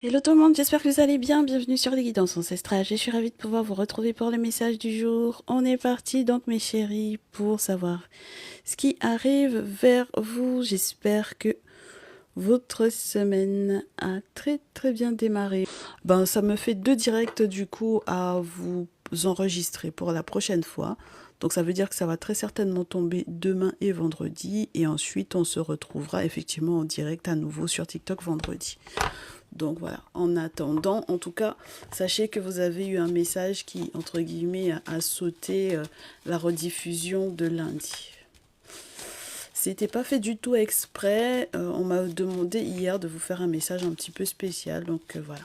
Hello tout le monde, j'espère que vous allez bien. Bienvenue sur les guidances ancestrales. Je suis ravie de pouvoir vous retrouver pour le message du jour. On est parti donc mes chéris pour savoir ce qui arrive vers vous. J'espère que votre semaine a très bien démarré. Ben ça me fait 2 directs du coup à vous enregistrer pour la prochaine fois. Donc ça veut dire que ça va très certainement tomber demain et vendredi. Et ensuite on se retrouvera effectivement en direct à nouveau sur TikTok vendredi. Donc voilà, en attendant, en tout cas, sachez que vous avez eu un message qui, entre guillemets, a sauté la rediffusion de lundi. C'était pas fait du tout exprès. On m'a demandé hier de vous faire un message un petit peu spécial. Donc voilà.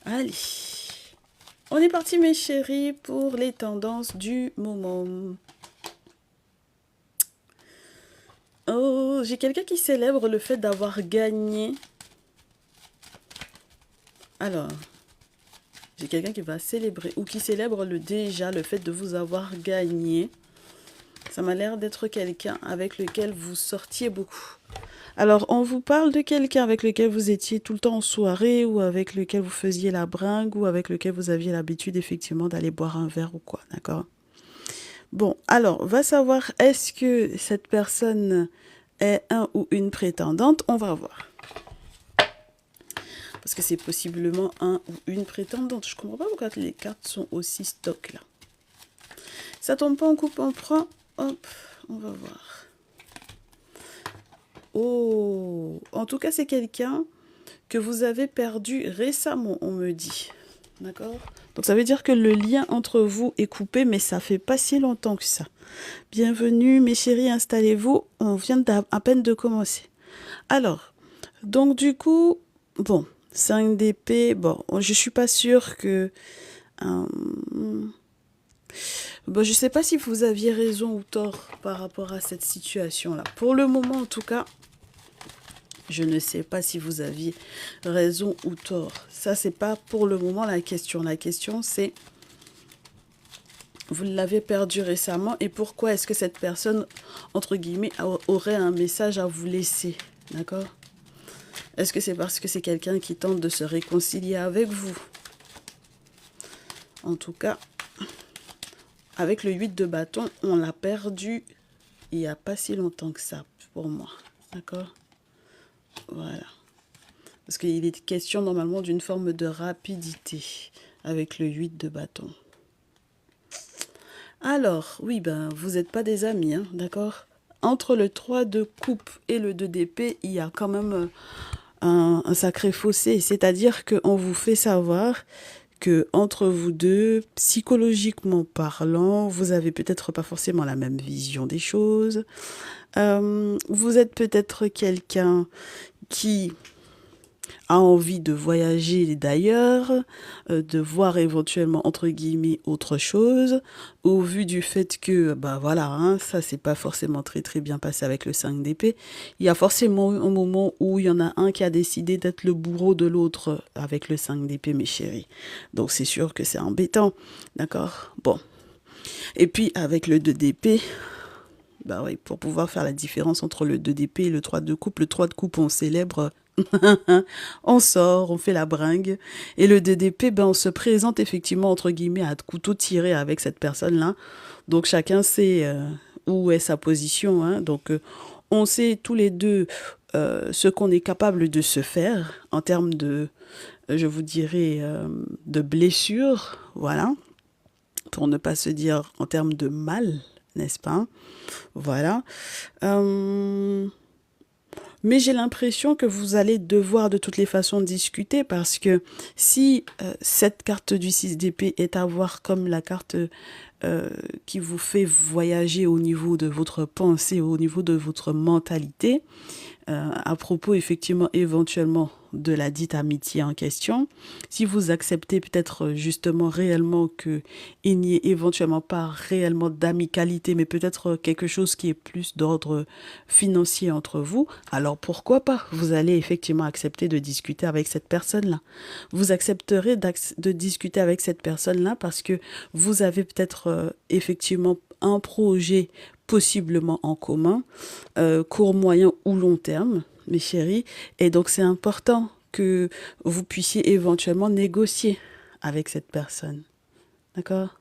Allez. On est parti mes chéris pour les tendances du moment. Oh, j'ai quelqu'un qui célèbre le fait d'avoir gagné. Alors, j'ai quelqu'un qui va célébrer ou qui célèbre déjà le fait de vous avoir gagné. Ça m'a l'air d'être quelqu'un avec lequel vous sortiez beaucoup. Alors, on vous parle de quelqu'un avec lequel vous étiez tout le temps en soirée ou avec lequel vous faisiez la bringue ou avec lequel vous aviez l'habitude effectivement d'aller boire un verre ou quoi, d'accord? Bon, alors, va savoir est-ce que cette personne est un ou une prétendante? On va voir. Parce que c'est possiblement un ou une prétendante. Je comprends pas pourquoi les cartes sont aussi stock là. Ça tombe pas en coupe, on prend. Hop, on va voir. Oh, en tout cas, c'est quelqu'un que vous avez perdu récemment, on me dit. D'accord? Donc ça veut dire que le lien entre vous est coupé, mais ça fait pas si longtemps que ça. Bienvenue, mes chéris, installez-vous. On vient à peine de commencer. Alors, donc du coup, bon, 5 d'épée, bon, je suis pas sûre que... bon, je sais pas si vous aviez raison ou tort par rapport à cette situation-là. Pour le moment, en tout cas, je ne sais pas si vous aviez raison ou tort. Ça, c'est pas pour le moment la question. La question, c'est vous l'avez perdu récemment et pourquoi est-ce que cette personne, entre guillemets, aurait un message à vous laisser? D'accord? Est-ce que c'est parce que c'est quelqu'un qui tente de se réconcilier avec vous? En tout cas, avec le 8 de bâton, on l'a perdu il n'y a pas si longtemps que ça, pour moi. D'accord? Voilà. Parce qu'il est question normalement d'une forme de rapidité avec le 8 de bâton. Alors, oui, ben, vous n'êtes pas des amis, hein, d'accord? Entre le 3 de coupe et le 2 d'épée, il y a quand même un sacré fossé. C'est-à-dire qu'on vous fait savoir que entre vous deux, psychologiquement parlant, vous avez peut-être pas forcément la même vision des choses. Vous êtes peut-être quelqu'un qui a envie de voyager d'ailleurs, de voir éventuellement entre guillemets autre chose, au vu du fait que bah voilà, hein, ça c'est pas forcément très bien passé avec le 5 d'épée. Il y a forcément eu un moment où il y en a un qui a décidé d'être le bourreau de l'autre avec le 5 d'épée, mes chéris. Donc c'est sûr que c'est embêtant, d'accord? Bon. Et puis avec le 2 d'épée, bah oui, pour pouvoir faire la différence entre le 2 d'épée et le 3 de coupe, le 3 de coupe on célèbre on sort, on fait la bringue. Et le 2 d'épée, ben, on se présente effectivement, entre guillemets, à couteau tiré avec cette personne-là. Donc chacun sait où est sa position. Hein. Donc on sait tous les deux ce qu'on est capable de se faire en termes de, je vous dirais, de blessures. Voilà. Pour ne pas se dire en termes de mal, n'est-ce pas? Voilà. Mais j'ai l'impression que vous allez devoir de toutes les façons discuter parce que si cette carte du 6 d'épée est à voir comme la carte qui vous fait voyager au niveau de votre pensée, au niveau de votre mentalité, à propos effectivement éventuellement de la dite amitié en question, si vous acceptez peut-être justement réellement que il n'y ait éventuellement pas réellement d'amicalité, mais peut-être quelque chose qui est plus d'ordre financier entre vous, alors pourquoi pas? Vous allez effectivement accepter de discuter avec cette personne-là. Vous accepterez de discuter avec cette personne-là parce que vous avez peut-être effectivement un projet possiblement en commun, court, moyen ou long terme, mes chéris. Et donc c'est important que vous puissiez éventuellement négocier avec cette personne. D'accord?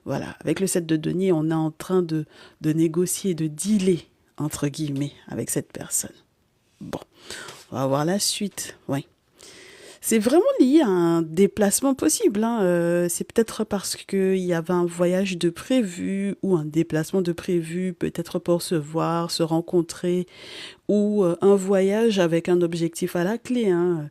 Voilà, avec le 7 de denier, on est en train de négocier, de dealer, entre guillemets, avec cette personne. Bon, on va voir la suite. Oui. C'est vraiment lié à un déplacement possible, hein. C'est peut-être parce qu'il y avait un voyage de prévu ou un déplacement de prévu, peut-être pour se voir, se rencontrer, ou un voyage avec un objectif à la clé, hein.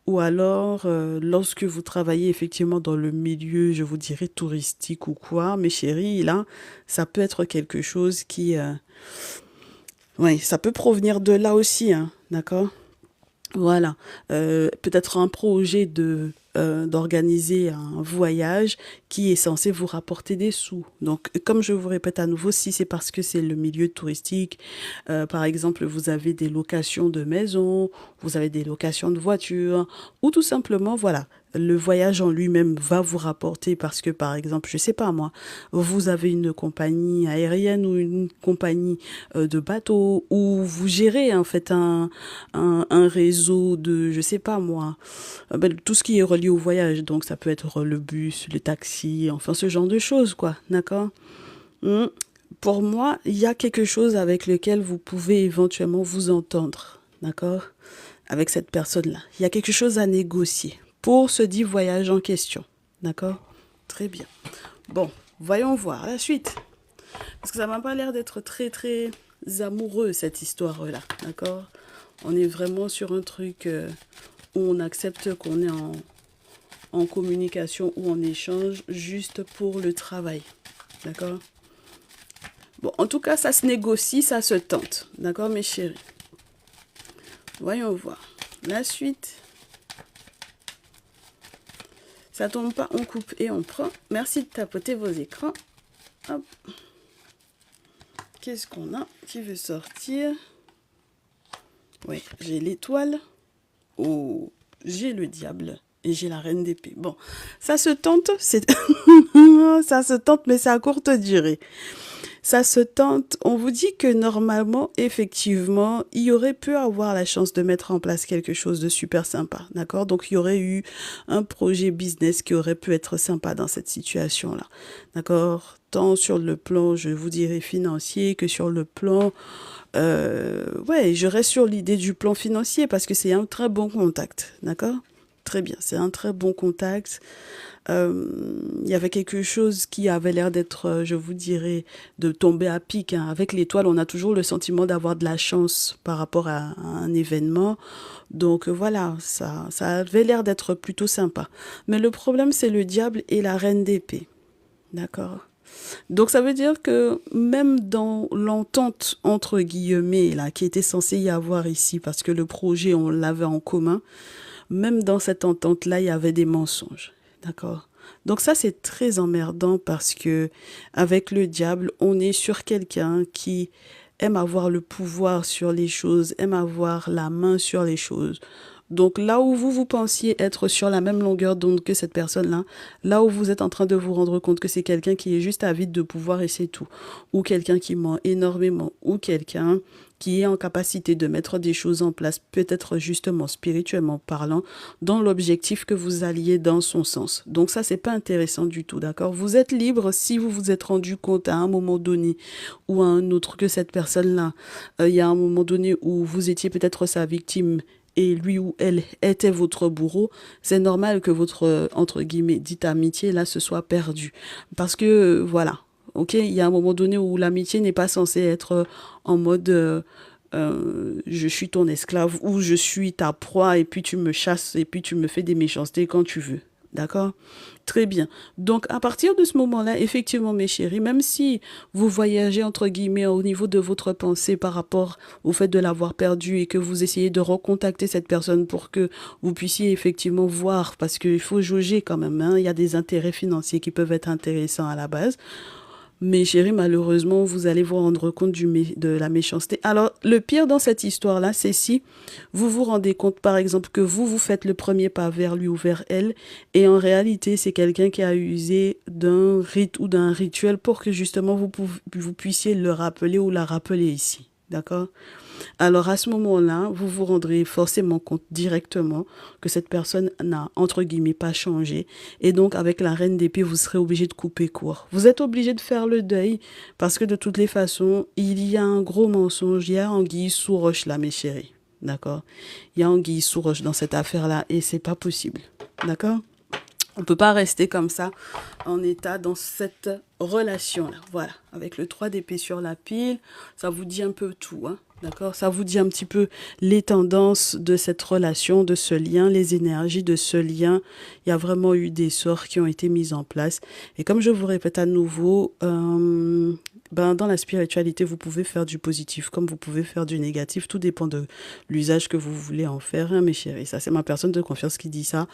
Ou alors, lorsque vous travaillez effectivement dans le milieu, je vous dirais touristique ou quoi, mes chéris, là, ça peut être quelque chose qui... oui, ça peut provenir de là aussi, hein, d'accord? Voilà, peut-être un projet d'organiser un voyage qui est censé vous rapporter des sous. Donc, comme je vous répète à nouveau, si c'est parce que c'est le milieu touristique, par exemple, vous avez des locations de maisons, vous avez des locations de voitures, ou tout simplement, voilà, le voyage en lui-même va vous rapporter parce que, par exemple, je sais pas moi, vous avez une compagnie aérienne ou une compagnie de bateau, ou vous gérez en fait un réseau de, je sais pas moi, tout ce qui est relié au voyage. Donc ça peut être le bus, le taxi, enfin ce genre de choses, quoi. D'accord? Hmm. Pour moi, il y a quelque chose avec lequel vous pouvez éventuellement vous entendre. D'accord? Avec cette personne-là. Il y a quelque chose à négocier pour ce dit voyage en question. D'accord? Très bien. Bon, voyons voir la suite. Parce que ça m'a pas l'air d'être très très amoureux cette histoire-là. D'accord? On est vraiment sur un truc où on accepte qu'on est en communication ou en échange juste pour le travail. D'accord? Bon, en tout cas, ça se négocie, ça se tente. D'accord, mes chéris? Voyons voir. La suite. Ça tombe pas, on coupe et on prend. Merci de tapoter vos écrans. Hop. Qu'est-ce qu'on a qui veut sortir? Oui, j'ai l'étoile. Oh, j'ai le diable. Et j'ai la reine d'épée. Bon, ça se tente, c'est... ça se tente, mais c'est à courte durée. Ça se tente. On vous dit que normalement, effectivement, il y aurait pu avoir la chance de mettre en place quelque chose de super sympa. D'accord? Donc, il y aurait eu un projet business qui aurait pu être sympa dans cette situation-là. D'accord? Tant sur le plan, je vous dirais, financier que sur le plan... ouais, je reste sur l'idée du plan financier parce que c'est un très bon contact. D'accord? Très bien, c'est un très bon contact. Il y avait quelque chose qui avait l'air d'être, je vous dirais, de tomber à pic, hein. Avec l'étoile, on a toujours le sentiment d'avoir de la chance par rapport à un événement. Donc voilà, ça avait l'air d'être plutôt sympa. Mais le problème, c'est le diable et la reine d'épée. D'accord? Donc ça veut dire que même dans l'entente entre guillemets là qui était censée y avoir ici parce que le projet on l'avait en commun, même dans cette entente là il y avait des mensonges. D'accord? Donc ça c'est très emmerdant parce que avec le diable, on est sur quelqu'un qui aime avoir le pouvoir sur les choses, aime avoir la main sur les choses. Donc là où vous pensiez être sur la même longueur d'onde que cette personne-là, là où vous êtes en train de vous rendre compte que c'est quelqu'un qui est juste avide de pouvoir et c'est tout, ou quelqu'un qui ment énormément, ou quelqu'un qui est en capacité de mettre des choses en place, peut-être justement spirituellement parlant, dans l'objectif que vous alliez dans son sens. Donc ça, c'est pas intéressant du tout, d'accord? Vous êtes libre si vous vous êtes rendu compte à un moment donné ou à un autre que cette personne-là, il y a un moment donné où vous étiez peut-être sa victime et lui ou elle était votre bourreau, c'est normal que votre, entre guillemets, dite amitié, là, se soit perdue. Parce que, voilà, ok, il y a un moment donné où l'amitié n'est pas censée être en mode je suis ton esclave ou je suis ta proie et puis tu me chasses et puis tu me fais des méchancetés quand tu veux. D'accord? Très bien. Donc, à partir de ce moment-là, effectivement, mes chéris, même si vous voyagez, entre guillemets, au niveau de votre pensée par rapport au fait de l'avoir perdu et que vous essayez de recontacter cette personne pour que vous puissiez effectivement voir, parce qu'il faut jauger quand même, hein, il y a des intérêts financiers qui peuvent être intéressants à la base. Mais chérie, malheureusement, vous allez vous rendre compte de la méchanceté. Alors, le pire dans cette histoire-là, c'est si vous vous rendez compte, par exemple, que vous faites le premier pas vers lui ou vers elle, et en réalité, c'est quelqu'un qui a usé d'un rite ou d'un rituel pour que justement vous puissiez le rappeler ou la rappeler ici. D'accord? Alors à ce moment-là, vous vous rendrez forcément compte directement que cette personne n'a, entre guillemets, pas changé. Et donc avec la reine d'épée, vous serez obligé de couper court. Vous êtes obligé de faire le deuil parce que de toutes les façons, il y a un gros mensonge, il y a anguille sous roche là, mes chéris. D'accord? Il y a anguille sous roche dans cette affaire-là et c'est pas possible. D'accord? On ne peut pas rester comme ça en état dans cette relation-là. Voilà, avec le 3 d'épée sur la pile, ça vous dit un peu tout, hein, d'accord? Ça vous dit un petit peu les tendances de cette relation, de ce lien, les énergies de ce lien. Il y a vraiment eu des sorts qui ont été mis en place. Et comme je vous répète à nouveau, dans la spiritualité, vous pouvez faire du positif comme vous pouvez faire du négatif. Tout dépend de l'usage que vous voulez en faire, hein, mes chéris. Ça, c'est ma personne de confiance qui dit ça.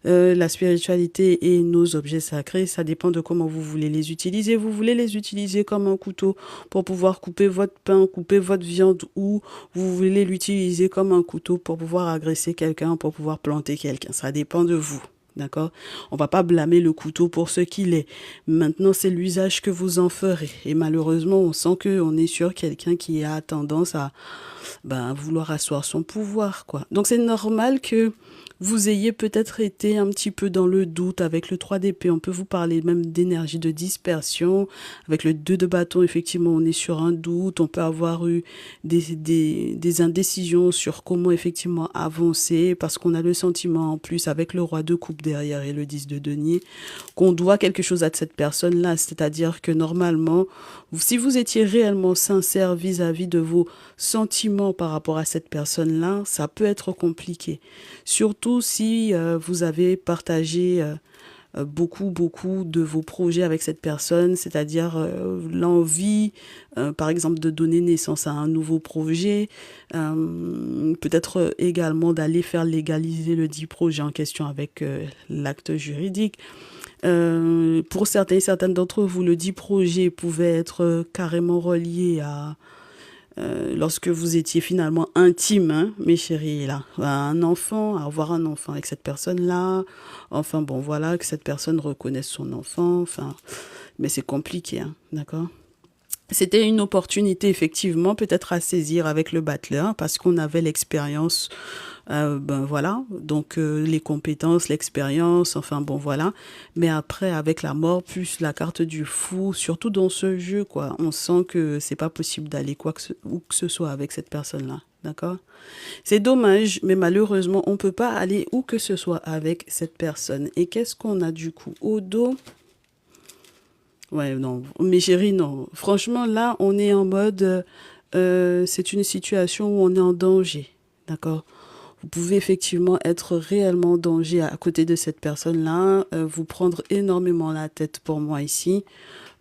La spiritualité et nos objets sacrés, ça dépend de comment vous voulez les utiliser. Vous voulez les utiliser comme un couteau pour pouvoir couper votre pain, couper votre viande, ou vous voulez l'utiliser comme un couteau pour pouvoir agresser quelqu'un, pour pouvoir planter quelqu'un. Ça dépend de vous. D'accord? On va pas blâmer le couteau pour ce qu'il est. Maintenant, c'est l'usage que vous en ferez. Et malheureusement, on sent qu'on est sur quelqu'un qui a tendance à vouloir asseoir son pouvoir, quoi. Donc, c'est normal que vous ayez peut-être été un petit peu dans le doute avec le 3 d'épée. On peut vous parler même d'énergie de dispersion. Avec le 2 de bâton, effectivement, on est sur un doute. On peut avoir eu des indécisions sur comment effectivement avancer parce qu'on a le sentiment en plus avec le roi de coupe derrière et le 10 de denier qu'on doit quelque chose à cette personne-là. C'est-à-dire que normalement, si vous étiez réellement sincère vis-à-vis de vos sentiments par rapport à cette personne-là, ça peut être compliqué. Surtout si vous avez partagé beaucoup de vos projets avec cette personne, c'est-à-dire l'envie, par exemple, de donner naissance à un nouveau projet, peut-être également d'aller faire légaliser le dit projet en question avec l'acte juridique. Pour certaines d'entre vous, le dit projet pouvait être carrément relié à lorsque vous étiez finalement intime, hein, mes chéris, là, un enfant, avoir un enfant avec cette personne-là, enfin bon, voilà, que cette personne reconnaisse son enfant, enfin, mais c'est compliqué, hein, d'accord? C'était une opportunité, effectivement, peut-être à saisir avec le battleur, parce qu'on avait l'expérience, voilà, donc les compétences, l'expérience, enfin bon, voilà. Mais après, avec la mort, plus la carte du fou, surtout dans ce jeu, quoi, on sent que c'est pas possible d'aller où que ce soit avec cette personne-là, d'accord? C'est dommage, mais malheureusement, on peut pas aller où que ce soit avec cette personne. Et qu'est-ce qu'on a du coup au dos? Ouais, non, mes chéris, non. Franchement, là, on est en mode, c'est une situation où on est en danger, d'accord? Vous pouvez effectivement être réellement en danger à côté de cette personne-là, vous prendre énormément la tête pour moi ici.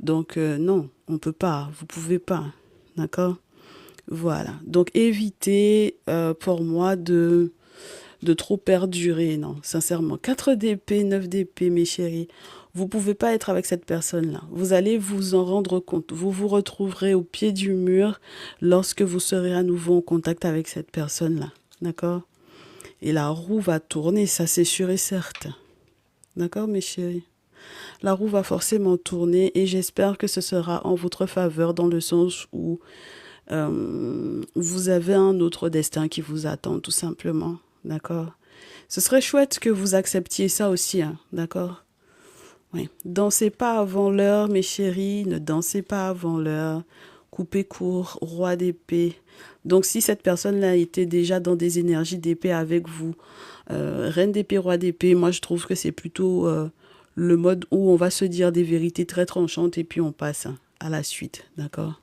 Donc, non, on peut pas, vous pouvez pas, d'accord? Voilà. Donc, évitez pour moi de trop perdurer, non, sincèrement. 4 d'épée, 9 d'épée, mes chéris. Vous pouvez pas être avec cette personne-là. Vous allez vous en rendre compte. Vous vous retrouverez au pied du mur lorsque vous serez à nouveau en contact avec cette personne-là. D'accord? Et la roue va tourner, ça c'est sûr et certain. D'accord, mes chéris? La roue va forcément tourner et j'espère que ce sera en votre faveur dans le sens où vous avez un autre destin qui vous attend, tout simplement. D'accord? Ce serait chouette que vous acceptiez ça aussi, hein, d'accord? Oui. Dansez pas avant l'heure, mes chéris, ne dansez pas avant l'heure. Coupez court, roi d'épée. Donc, si cette personne-là était déjà dans des énergies d'épée avec vous, reine d'épée, roi d'épée, moi je trouve que c'est plutôt le mode où on va se dire des vérités très tranchantes et puis on passe hein, à la suite, d'accord?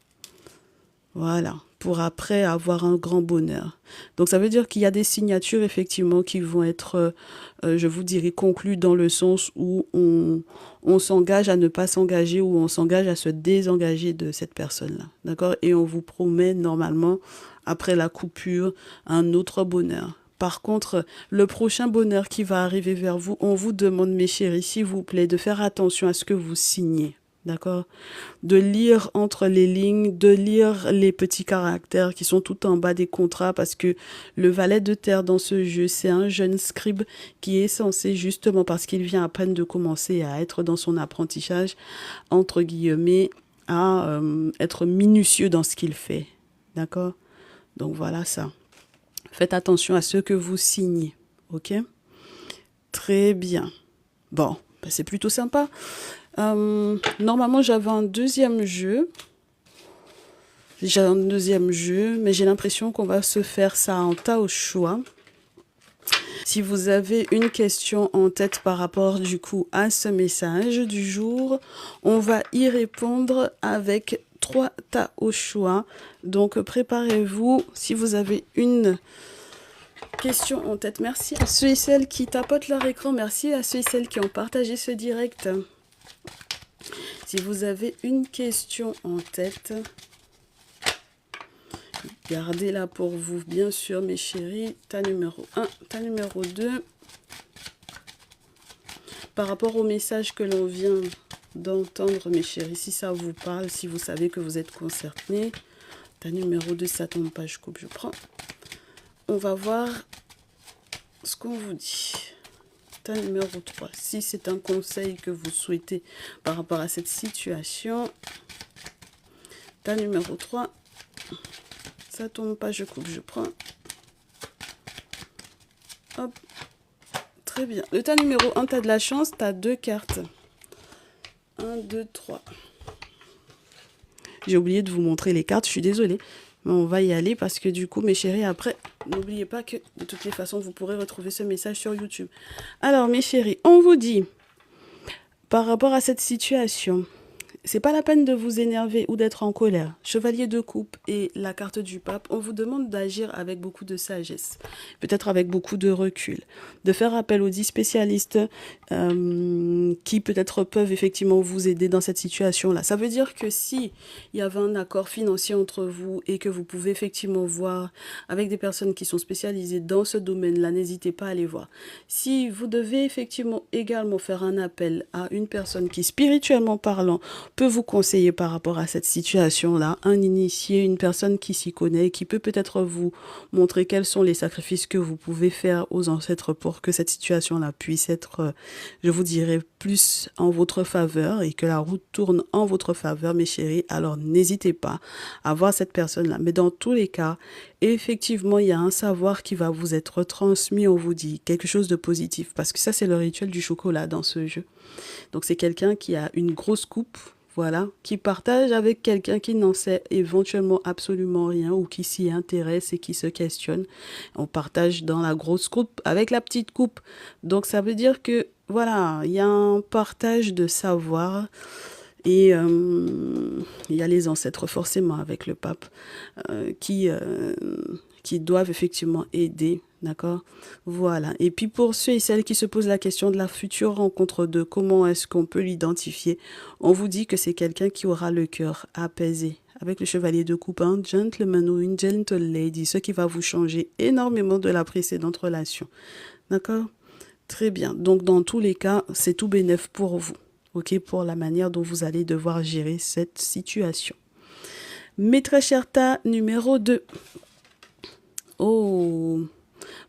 Voilà, pour après avoir un grand bonheur. Donc ça veut dire qu'il y a des signatures effectivement qui vont être, je vous dirais, conclues dans le sens où on s'engage à ne pas s'engager ou on s'engage à se désengager de cette personne-là. D'accord? Et on vous promet normalement, après la coupure, un autre bonheur. Par contre, le prochain bonheur qui va arriver vers vous, on vous demande, mes chéris, s'il vous plaît, de faire attention à ce que vous signez. D'accord? De lire entre les lignes, de lire les petits caractères qui sont tout en bas des contrats parce que le valet de terre dans ce jeu, c'est un jeune scribe qui est censé justement parce qu'il vient à peine de commencer à être dans son apprentissage, entre guillemets, à être minutieux dans ce qu'il fait. D'accord? Donc voilà ça. Faites attention à ce que vous signez. Ok? Très bien. Bon, ben c'est plutôt sympa. Normalement, j'avais un deuxième jeu. J'ai un deuxième jeu, mais j'ai l'impression qu'on va se faire ça en tas au choix. Si vous avez une question en tête par rapport du coup à ce message du jour, on va y répondre avec 3 tas au choix. Donc préparez-vous. Si vous avez une question en tête, merci à ceux et celles qui tapotent leur écran. Merci à ceux et celles qui ont partagé ce direct. Si vous avez une question en tête, gardez-la pour vous, bien sûr, mes chéris. Tas numéro 1, tas numéro 2. Par rapport au message que l'on vient d'entendre, mes chéris, si ça vous parle, si vous savez que vous êtes concernés, tas numéro 2, ça tombe pas, je coupe, je prends. On va voir ce qu'on vous dit. Tas numéro 3, si c'est un conseil que vous souhaitez par rapport à cette situation. Tas numéro 3, ça tombe pas, je coupe, je prends. Hop, très bien. Le tas numéro 1, tu as de la chance, tu as 2 cartes. 1, 2, 3. J'ai oublié de vous montrer les cartes, je suis désolée. Mais on va y aller parce que du coup, mes chéris, après, n'oubliez pas que de toutes les façons, vous pourrez retrouver ce message sur YouTube. Alors, mes chéris, on vous dit, par rapport à cette situation, c'est pas la peine de vous énerver ou d'être en colère. Chevalier de coupe et la carte du pape, on vous demande d'agir avec beaucoup de sagesse, peut-être avec beaucoup de recul, de faire appel aux 10 spécialistes qui peut-être peuvent effectivement vous aider dans cette situation-là. Ça veut dire que si il y avait un accord financier entre vous et que vous pouvez effectivement voir avec des personnes qui sont spécialisées dans ce domaine-là, n'hésitez pas à les voir. Si vous devez effectivement également faire un appel à une personne qui, spirituellement parlant, peut vous conseiller par rapport à cette situation-là, un initié, une personne qui s'y connaît, qui peut peut-être vous montrer quels sont les sacrifices que vous pouvez faire aux ancêtres pour que cette situation-là puisse être, je vous dirais, plus en votre faveur et que la route tourne en votre faveur, mes chéris. Alors n'hésitez pas à voir cette personne-là. Mais dans tous les cas, effectivement, il y a un savoir qui va vous être transmis, on vous dit, quelque chose de positif. Parce que ça, c'est le rituel du chocolat dans ce jeu. Donc c'est quelqu'un qui a une grosse coupe, voilà, qui partage avec quelqu'un qui n'en sait éventuellement absolument rien ou qui s'y intéresse et qui se questionne. On partage dans la grosse coupe avec la petite coupe. Donc ça veut dire que, voilà, il y a un partage de savoir. Et il y a les ancêtres forcément avec le pape qui doivent effectivement aider, d'accord? Voilà. Et puis pour ceux et celles qui se posent la question de la future rencontre, de comment est-ce qu'on peut l'identifier, on vous dit que c'est quelqu'un qui aura le cœur apaisé. Avec le chevalier de coupe, un gentleman ou une gentle lady, ce qui va vous changer énormément de la précédente relation. D'accord? Très bien. Donc dans tous les cas, c'est tout bénef pour vous. Ok, pour la manière dont vous allez devoir gérer cette situation. Mes très chers tas numéro 2. Oh,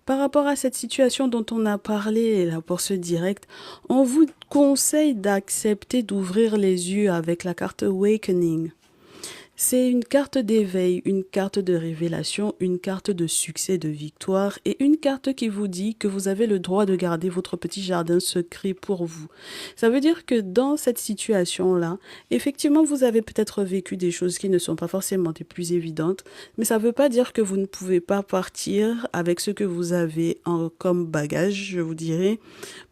par rapport à cette situation dont on a parlé là pour ce direct, on vous conseille d'accepter d'ouvrir les yeux avec la carte Awakening. C'est une carte d'éveil, une carte de révélation, une carte de succès, de victoire et une carte qui vous dit que vous avez le droit de garder votre petit jardin secret pour vous. Ça veut dire que dans cette situation-là, effectivement, vous avez peut-être vécu des choses qui ne sont pas forcément des plus évidentes, mais ça ne veut pas dire que vous ne pouvez pas partir avec ce que vous avez comme bagage, je vous dirais,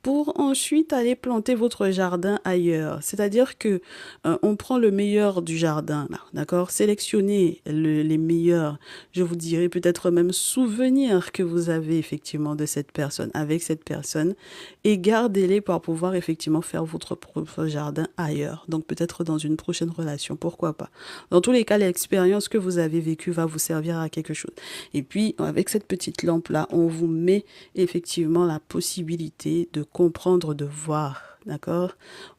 pour ensuite aller planter votre jardin ailleurs. C'est-à-dire que on prend le meilleur du jardin, là, d'accord? Sélectionnez les meilleurs, je vous dirais peut-être même souvenirs que vous avez effectivement de cette personne, avec cette personne, et gardez-les pour pouvoir effectivement faire votre propre jardin ailleurs. Donc peut-être dans une prochaine relation, pourquoi pas. Dans tous les cas, l'expérience que vous avez vécue va vous servir à quelque chose. Et puis, avec cette petite lampe-là, on vous met effectivement la possibilité de comprendre, de voir, d'accord?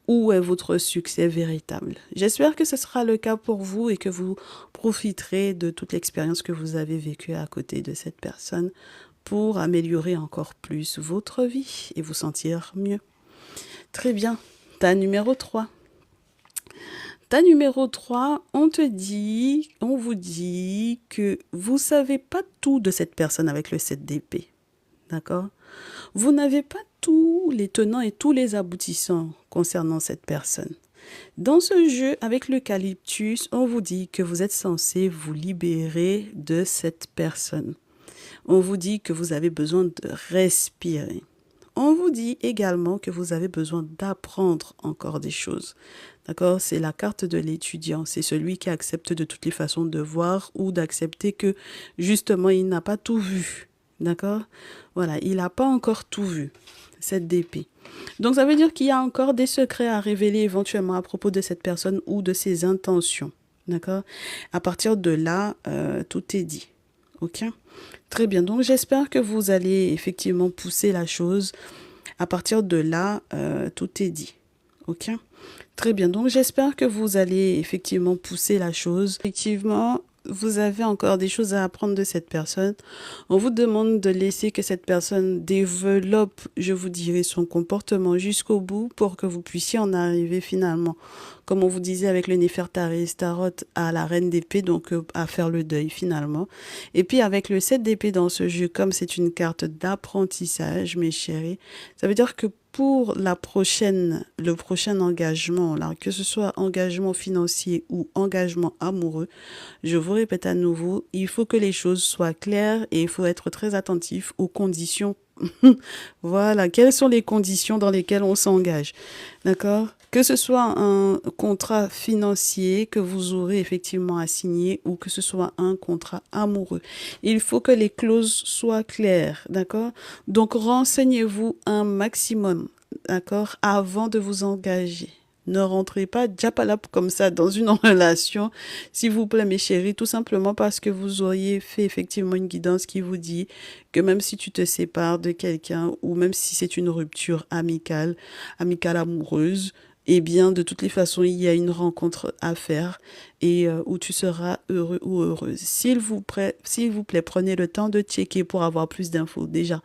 Où est votre succès véritable? J'espère que ce sera le cas pour vous et que vous profiterez de toute l'expérience que vous avez vécue à côté de cette personne pour améliorer encore plus votre vie et vous sentir mieux. Très bien. Tas numéro 3. Ta numéro 3, on vous dit que vous savez pas tout de cette personne avec le 7 d'épée. D'accord? Vous n'avez pas tous les tenants et tous les aboutissants concernant cette personne. Dans ce jeu, avec l'eucalyptus, on vous dit que vous êtes censé vous libérer de cette personne. On vous dit que vous avez besoin de respirer. On vous dit également que vous avez besoin d'apprendre encore des choses. D'accord? C'est la carte de l'étudiant. C'est celui qui accepte de toutes les façons de voir ou d'accepter que justement il n'a pas tout vu. D'accord? Voilà, il n'a pas encore tout vu, cette d'épée. Donc ça veut dire qu'il y a encore des secrets à révéler éventuellement à propos de cette personne ou de ses intentions. D'accord? À partir de là, tout est dit. Ok? Très bien. Donc j'espère que vous allez effectivement pousser la chose. À partir de là, tout est dit. Ok? Très bien. Donc j'espère que vous allez effectivement pousser la chose. Effectivement, vous avez encore des choses à apprendre de cette personne. On vous demande de laisser que cette personne développe, je vous dirais, son comportement jusqu'au bout pour que vous puissiez en arriver finalement, comme on vous disait avec le Néfertari Tarot, à la reine d'épée, donc à faire le deuil finalement. Et puis avec le 7 d'épée dans ce jeu, comme c'est une carte d'apprentissage, mes chéris, ça veut dire que pour le prochain engagement, là, que ce soit engagement financier ou engagement amoureux, je vous répète à nouveau, il faut que les choses soient claires et il faut être très attentif aux conditions. Voilà, quelles sont les conditions dans lesquelles on s'engage, d'accord? Que ce soit un contrat financier que vous aurez effectivement à signer ou que ce soit un contrat amoureux. Il faut que les clauses soient claires, d'accord? Donc, renseignez-vous un maximum, d'accord, avant de vous engager. Ne rentrez pas djapalap comme ça dans une relation, s'il vous plaît, mes chéris, tout simplement parce que vous auriez fait effectivement une guidance qui vous dit que même si tu te sépares de quelqu'un ou même si c'est une rupture amicale amoureuse, eh bien, de toutes les façons, il y a une rencontre à faire et où tu seras heureux ou heureuse. S'il vous plaît, prenez le temps de checker pour avoir plus d'infos déjà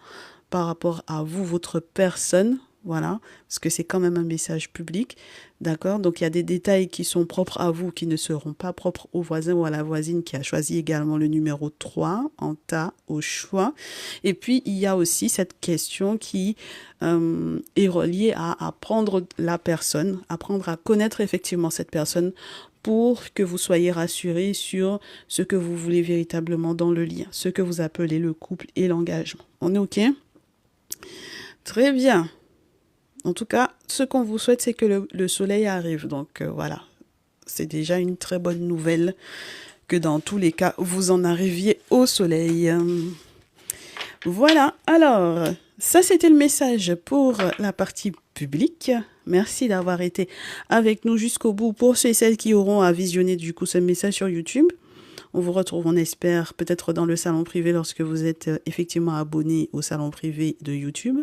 par rapport à vous, votre personne. Voilà, parce que c'est quand même un message public, d'accord? Donc, il y a des détails qui sont propres à vous, qui ne seront pas propres au voisin ou à la voisine qui a choisi également le numéro 3 en tas au choix. Et puis, il y a aussi cette question qui est reliée à apprendre la personne, apprendre à connaître effectivement cette personne pour que vous soyez rassurés sur ce que vous voulez véritablement dans le lien, ce que vous appelez le couple et l'engagement. On est OK? Très bien. En tout cas, ce qu'on vous souhaite, c'est que le soleil arrive. Donc voilà, c'est déjà une très bonne nouvelle que dans tous les cas, vous en arriviez au soleil. Voilà, alors, ça c'était le message pour la partie publique. Merci d'avoir été avec nous jusqu'au bout pour ceux et celles qui auront à visionner du coup ce message sur YouTube. On vous retrouve, on espère, peut-être dans le salon privé lorsque vous êtes effectivement abonné au salon privé de YouTube.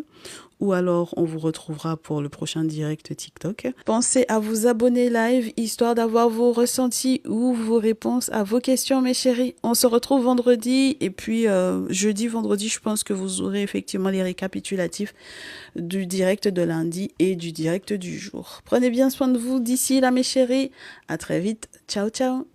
Ou alors, on vous retrouvera pour le prochain direct TikTok. Pensez à vous abonner live, histoire d'avoir vos ressentis ou vos réponses à vos questions, mes chéris. On se retrouve vendredi. Et puis, jeudi, vendredi, je pense que vous aurez effectivement les récapitulatifs du direct de lundi et du direct du jour. Prenez bien soin de vous d'ici là, mes chéris. À très vite. Ciao, ciao.